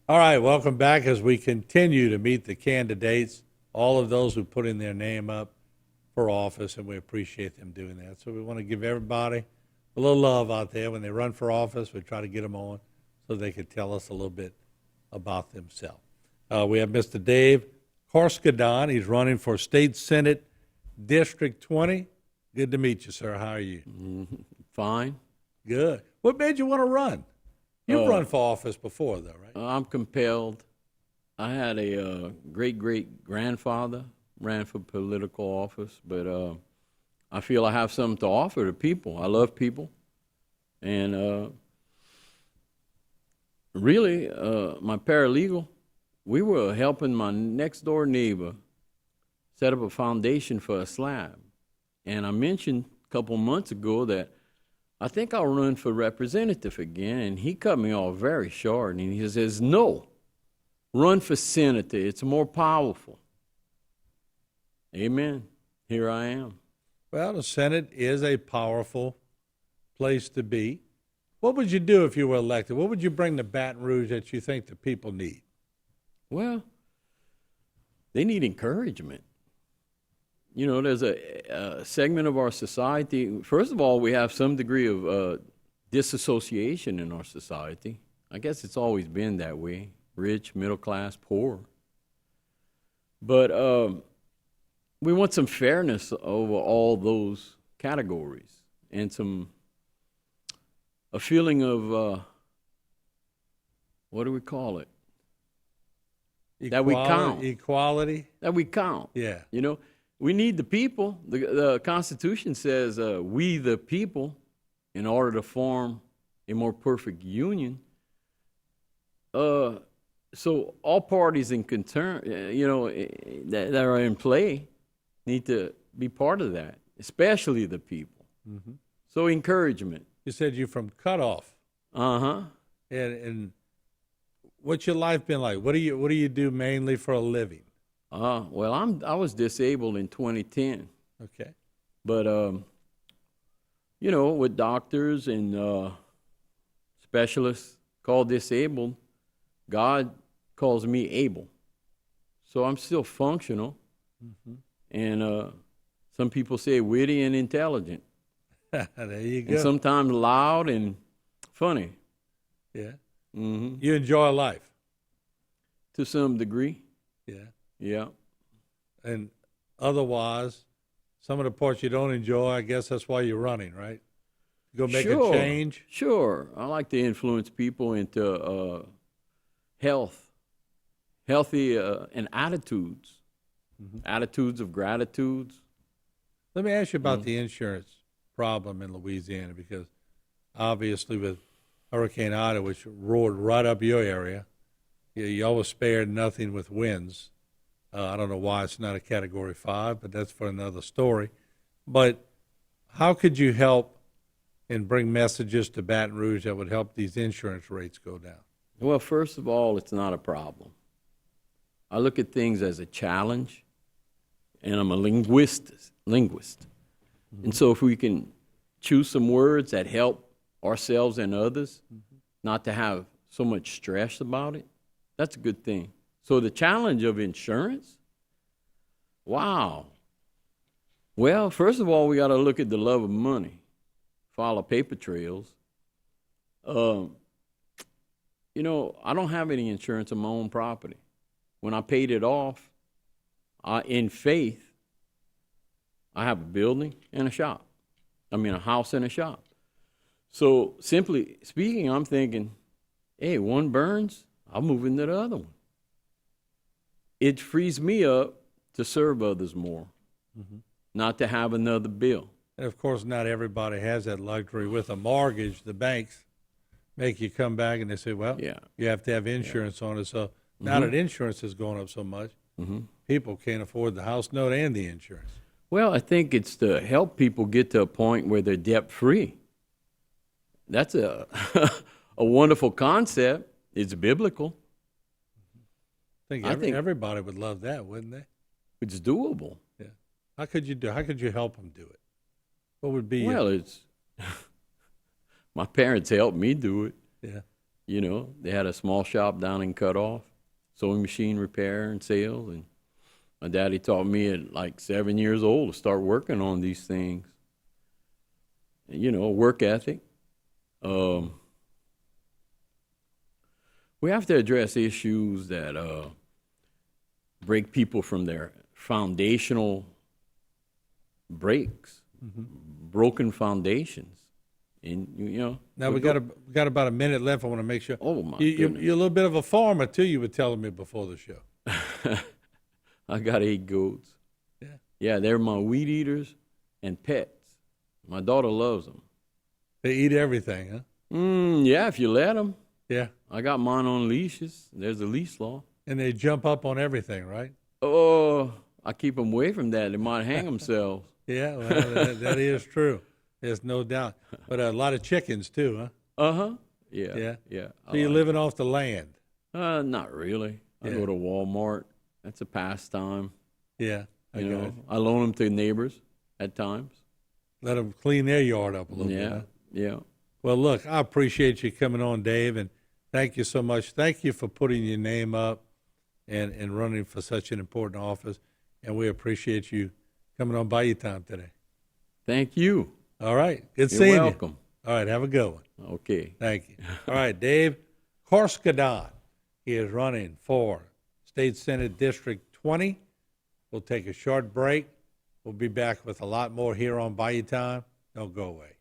All right, welcome back as we continue to meet the candidates, all of those who put in their name up for office, and we appreciate them doing that. So we want to give everybody a little love out there. When they run for office, we try to get them on so they can tell us a little bit about themselves. We have Mr. Dave Carskadon. He's running for State Senate District 20. Good to meet you, sir. How are you? Fine. Good. What made you want to run? You've run for office before, though, right? I'm compelled. I had a great-great-grandfather ran for political office, but I feel I have something to offer to people. I love people. And really, my paralegal, we were helping my next-door neighbor set up a foundation for a slab. And I mentioned a couple months ago that I think I'll run for representative again, and he cut me off very short, and he says, no, run for senator. It's more powerful. Amen. Here I am. Well, the Senate is a powerful place to be. What would you do if you were elected? What would you bring to Baton Rouge that you think the people need? Well, they need encouragement. You know, there's a segment of our society. First of all, we have some degree of disassociation in our society. I guess it's always been that way, rich, middle class, poor. But we want some fairness over all those categories and a feeling of, what do we call it? That we count. Equality? That we count. Yeah. You know? We need the people. The Constitution says we the people, in order to form a more perfect union. So all parties in concern, that are in play, need to be part of that, especially the people. Mm-hmm. So encouragement. You said you're from Cutoff. Uh-huh. And what's your life been like? What do you do mainly for a living? Well, I was disabled in 2010. Okay. But, with doctors and specialists called disabled, God calls me able. So I'm still functional. Mm-hmm. And some people say witty and intelligent. There you go. And sometimes loud and funny. Yeah. Mm-hmm. You enjoy life? To some degree. Yeah. Yeah. And otherwise, some of the parts you don't enjoy, I guess that's why you're running, right? Go make a change? Sure. I like to influence people into healthy and attitudes, attitudes of gratitude. Let me ask you about the insurance problem in Louisiana, because obviously with Hurricane Ida, which roared right up your area, you always spared nothing with winds. I don't know why it's not a Category 5, but that's for another story. But how could you help and bring messages to Baton Rouge that would help these insurance rates go down? Well, first of all, it's not a problem. I look at things as a challenge, and I'm a linguist. Mm-hmm. And so if we can choose some words that help ourselves and others not to have so much stress about it, that's a good thing. So the challenge of insurance, wow. Well, first of all, we got to look at the love of money, follow paper trails. I don't have any insurance on my own property. When I paid it off, in faith, I have a building and a shop. A house and a shop. So simply speaking, I'm thinking, hey, one burns, I'll move into the other one. It frees me up to serve others more, not to have another bill. And, of course, not everybody has that luxury. With a mortgage, the banks make you come back and they say, well, you have to have insurance on it. So now that insurance has gone up so much, people can't afford the house note and the insurance. Well, I think it's to help people get to a point where they're debt-free. That's a wonderful concept. It's biblical. I think everybody would love that, wouldn't they? It's doable. Yeah. How could you help them do it? What would be it's my parents helped me do it. Yeah. You know, they had a small shop down in Cutoff, sewing machine repair and sales. And my daddy taught me at like 7 years old to start working on these things. And, you know, work ethic. We have to address issues that break people from their foundational breaks, broken foundations. And, you know. Now we got about a minute left. I want to make sure. Oh, my You're goodness. a little bit of a farmer, too, you were telling me before the show. I got 8 goats. Yeah. Yeah, they're my weed eaters and pets. My daughter loves them. They eat everything, huh? Yeah, if you let them. Yeah. I got mine on leashes. There's a leash law. And they jump up on everything, right? Oh, I keep them away from that. They might hang themselves. Yeah, well, that is true. There's no doubt. But a lot of chickens, too, huh? Uh-huh. Yeah. Yeah. Yeah. So you're living off the land. Not really. I Yeah. go to Walmart. That's a pastime. Yeah. I You got know, it. I loan them to neighbors at times. Let them clean their yard up a little bit, Yeah. huh? Yeah. Well, look, I appreciate you coming on, Dave, and thank you so much. Thank you for putting your name up and running for such an important office, and we appreciate you coming on Bayou Time today. Thank you. All right. Good You're seeing welcome. you. All right. Have a good one. Okay. Thank you. All right. Dave Carskadon. He is running for State Senate District 20. We'll take a short break. We'll be back with a lot more here on Bayou Time. Don't go away.